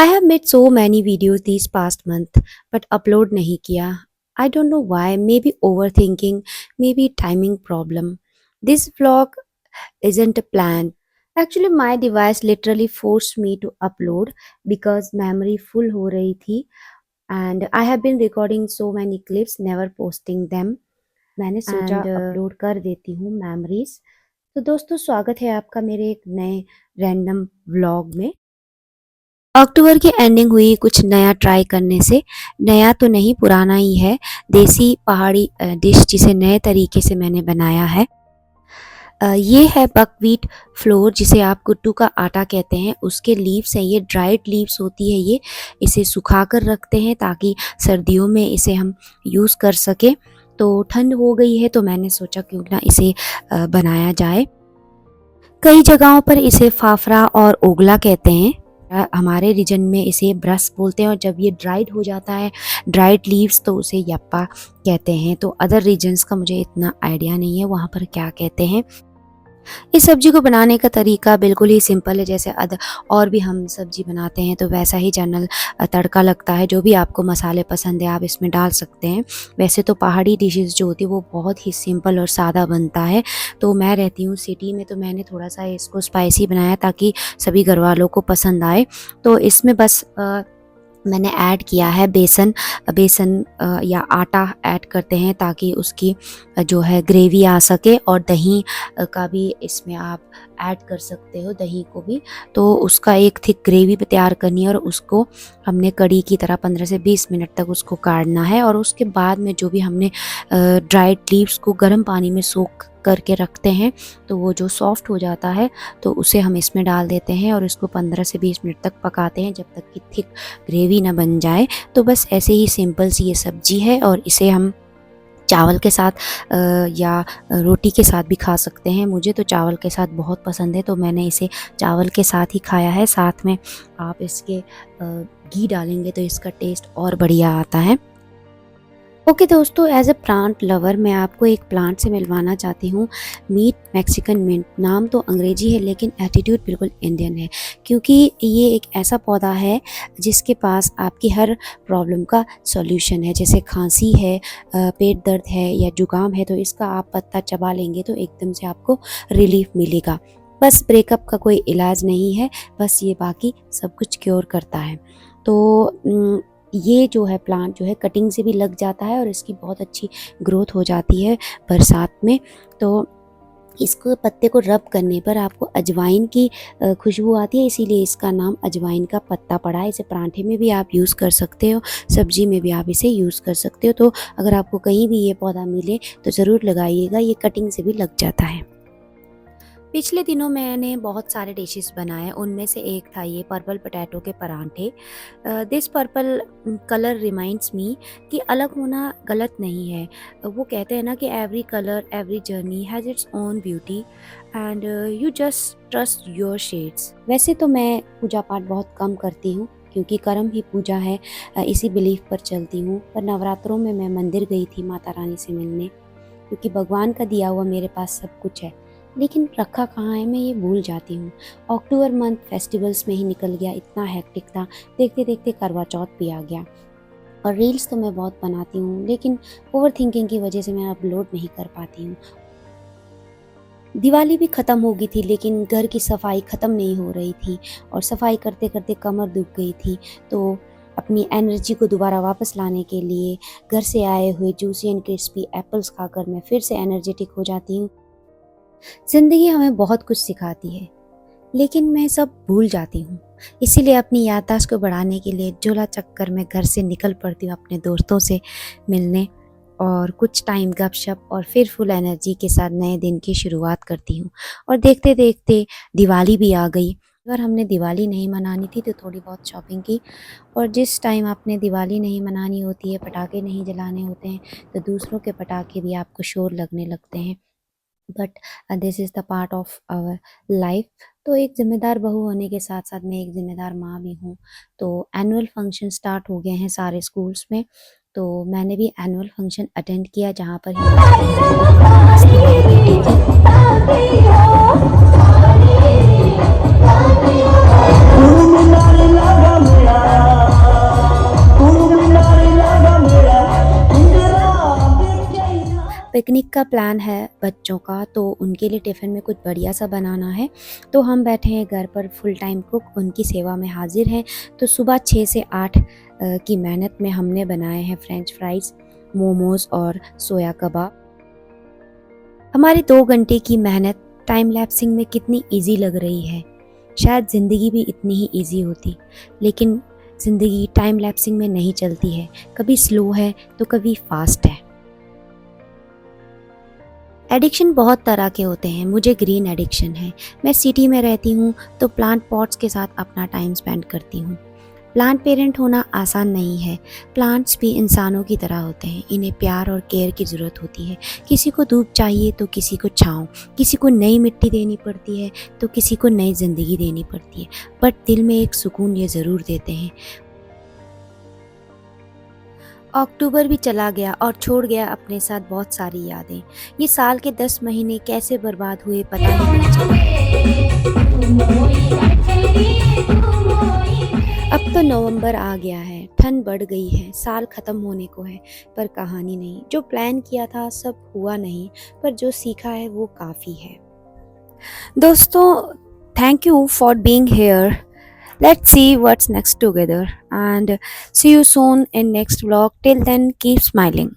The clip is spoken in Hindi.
I have made so many videos these past month but upload नहीं किया. I don't know why. Maybe overthinking, maybe timing problem. This vlog isn't planned. Actually, my device literally forced me to upload because memory full हो रही थी and I have been recording so many clips, never posting them. मैंने सोचा अपलोड कर देती हूँ memories. तो दोस्तों स्वागत है आपका मेरे एक नए रैंडम व्लॉग में। अक्टूबर की एंडिंग हुई कुछ नया ट्राई करने से। नया तो नहीं, पुराना ही है। देसी पहाड़ी डिश जिसे नए तरीके से मैंने बनाया है। ये है बकव्हीट फ्लोर जिसे आप कुट्टू का आटा कहते हैं। उसके लीव्स हैं, ये ड्राइड लीव्स होती है। ये इसे सुखा कर रखते हैं ताकि सर्दियों में इसे हम यूज़ कर सकें। तो ठंड हो गई है तो मैंने सोचा क्यों ना इसे बनाया जाए। कई जगहों पर इसे फाफड़ा और ओगला कहते हैं। हमारे रीजन में इसे ब्रस बोलते हैं और जब ये ड्राइड हो जाता है, ड्राइड लीव्स, तो उसे यप्पा कहते हैं। तो अदर रीजन्स का मुझे इतना आइडिया नहीं है वहाँ पर क्या कहते हैं। इस सब्जी को बनाने का तरीका बिल्कुल ही सिंपल है। जैसे और भी हम सब्जी बनाते हैं तो वैसा ही जनरल तड़का लगता है। जो भी आपको मसाले पसंद है आप इसमें डाल सकते हैं। वैसे तो पहाड़ी डिशेस जो होती है वो बहुत ही सिंपल और सादा बनता है। तो मैं रहती हूँ सिटी में तो मैंने थोड़ा सा इसको स्पाइसी बनाया ताकि सभी घर वालों को पसंद आए। तो इसमें बस मैंने ऐड किया है बेसन या आटा ऐड करते हैं ताकि उसकी जो है ग्रेवी आ सके। और दही का भी इसमें आप ऐड कर सकते हो, दही को भी। तो उसका एक थिक ग्रेवी तैयार करनी है और उसको हमने कड़ी की तरह 15 से 20 मिनट तक उसको काढ़ना है। और उसके बाद में जो भी हमने ड्राइड लीव्स को गर्म पानी में सोख करके रखते हैं तो वो जो सॉफ्ट हो जाता है तो उसे हम इसमें डाल देते हैं और इसको 15 से 20 मिनट तक पकाते हैं जब तक कि थिक ग्रेवी ना बन जाए। तो बस ऐसे ही सिंपल सी ये सब्जी है और इसे हम चावल के साथ या रोटी के साथ भी खा सकते हैं। मुझे तो चावल के साथ बहुत पसंद है तो मैंने इसे चावल के साथ ही खाया है। साथ में आप इसके घी डालेंगे तो इसका टेस्ट और बढ़िया आता है। ओके दोस्तों, एज ए प्लांट लवर मैं आपको एक प्लांट से मिलवाना चाहती हूँ। Meet Mexican mint. नाम तो अंग्रेजी है लेकिन एटीट्यूड बिल्कुल इंडियन है, क्योंकि ये एक ऐसा पौधा है जिसके पास आपकी हर प्रॉब्लम का सॉल्यूशन है। जैसे खांसी है, पेट दर्द है या जुकाम है तो इसका आप पत्ता चबा लेंगे तो एकदम से आपको रिलीफ मिलेगा। बस ब्रेकअप का कोई इलाज नहीं है, बस ये बाकी सब कुछ क्योर करता है। तो ये जो है प्लांट जो है कटिंग से भी लग जाता है और इसकी बहुत अच्छी ग्रोथ हो जाती है बरसात में। तो इसको पत्ते को रब करने पर आपको अजवाइन की खुशबू आती है, इसीलिए इसका नाम अजवाइन का पत्ता पड़ा है। इसे पराठे में भी आप यूज़ कर सकते हो, सब्जी में भी आप इसे यूज़ कर सकते हो। तो अगर आपको कहीं भी ये पौधा मिले तो ज़रूर लगाइएगा, ये कटिंग से भी लग जाता है। पिछले दिनों मैंने बहुत सारे डिशेस बनाए, उनमें से एक था ये पर्पल पोटैटो के परांठे। This purple colour reminds me कि अलग होना गलत नहीं है। वो कहते हैं ना कि every colour every journey has its own beauty and you just trust your shades. वैसे तो मैं पूजा पाठ बहुत कम करती हूँ क्योंकि कर्म ही पूजा है, इसी बिलीफ पर चलती हूँ। पर नवरात्रों में मैं मंदिर गई थी माता रानी से मिलने, क्योंकि भगवान का दिया हुआ मेरे पास सब कुछ है लेकिन रखा कहाँ है मैं ये भूल जाती हूँ। अक्टूबर मंथ फेस्टिवल्स में ही निकल गया, इतना हेक्टिक था। देखते देखते करवा चौथ भी आ गया। और रील्स तो मैं बहुत बनाती हूँ लेकिन ओवर थिंकिंग की वजह से मैं अपलोड नहीं कर पाती हूँ। दिवाली भी ख़त्म हो गई थी लेकिन घर की सफाई ख़त्म नहीं हो रही थी और सफाई करते करते कमर दुख गई थी। तो अपनी एनर्जी को दोबारा वापस लाने के लिए घर से आए हुए जूसी एंड क्रिस्पी एप्पल्स खाकर मैं फिर से एनर्जेटिक हो जाती हूँ। ज़िंदगी हमें बहुत कुछ सिखाती है लेकिन मैं सब भूल जाती हूँ, इसीलिए अपनी याददाश्त को बढ़ाने के लिए झोला चक्कर में घर से निकल पड़ती हूँ अपने दोस्तों से मिलने और कुछ टाइम गपशप और फिर फुल एनर्जी के साथ नए दिन की शुरुआत करती हूँ। और देखते देखते दिवाली भी आ गई। अगर हमने दिवाली नहीं मनानी थी तो थोड़ी बहुत शॉपिंग की। और जिस टाइम आपने दिवाली नहीं मनानी होती है, पटाखे नहीं जलाने होते हैं, तो दूसरों के पटाखे भी आपको शोर लगने लगते हैं। But this is the part of our life. तो एक ज़िम्मेदार बहू होने के साथ साथ मैं एक ज़िम्मेदार माँ भी हूँ। तो एनुअल फंक्शन स्टार्ट हो गए हैं सारे स्कूल्स में, तो मैंने भी एनुअल फंक्शन अटेंड किया जहाँ पर पिकनिक का प्लान है बच्चों का, तो उनके लिए टिफ़िन में कुछ बढ़िया सा बनाना है। तो हम बैठे हैं घर पर, फुल टाइम कुक उनकी सेवा में हाजिर हैं। तो सुबह 6 से 8 की मेहनत में हमने बनाए हैं फ्रेंच फ्राइज़, मोमोज़ और सोया कबाब। हमारी 2 घंटे की मेहनत टाइम लैप्सिंग में कितनी ईज़ी लग रही है। शायद ज़िंदगी भी इतनी ही ईज़ी होती, लेकिन ज़िंदगी टाइम लैप्सिंग में नहीं चलती है। कभी स्लो है तो कभी फास्ट है। एडिक्शन बहुत तरह के होते हैं। मुझे ग्रीन एडिक्शन है। मैं सिटी में रहती हूँ तो प्लांट पॉट्स के साथ अपना टाइम स्पेंड करती हूँ। प्लांट पेरेंट होना आसान नहीं है। प्लांट्स भी इंसानों की तरह होते हैं। इन्हें प्यार और केयर की ज़रूरत होती है। किसी को धूप चाहिए तो किसी को छाँव, किसी को नई मिट्टी देनी पड़ती है तो किसी को नई ज़िंदगी देनी पड़ती है। बट दिल में एक सुकून ये ज़रूर देते हैं। अक्टूबर भी चला गया और छोड़ गया अपने साथ बहुत सारी यादें। ये साल के 10 महीने कैसे बर्बाद हुए पता ही नहीं चला। अब तो नवंबर आ गया है, ठंड बढ़ गई है, साल खत्म होने को है, पर कहानी नहीं। जो प्लान किया था सब हुआ नहीं, पर जो सीखा है वो काफ़ी है। दोस्तों, thank you for being here. Let's see what's next together and see you soon in next vlog. Till then, keep smiling.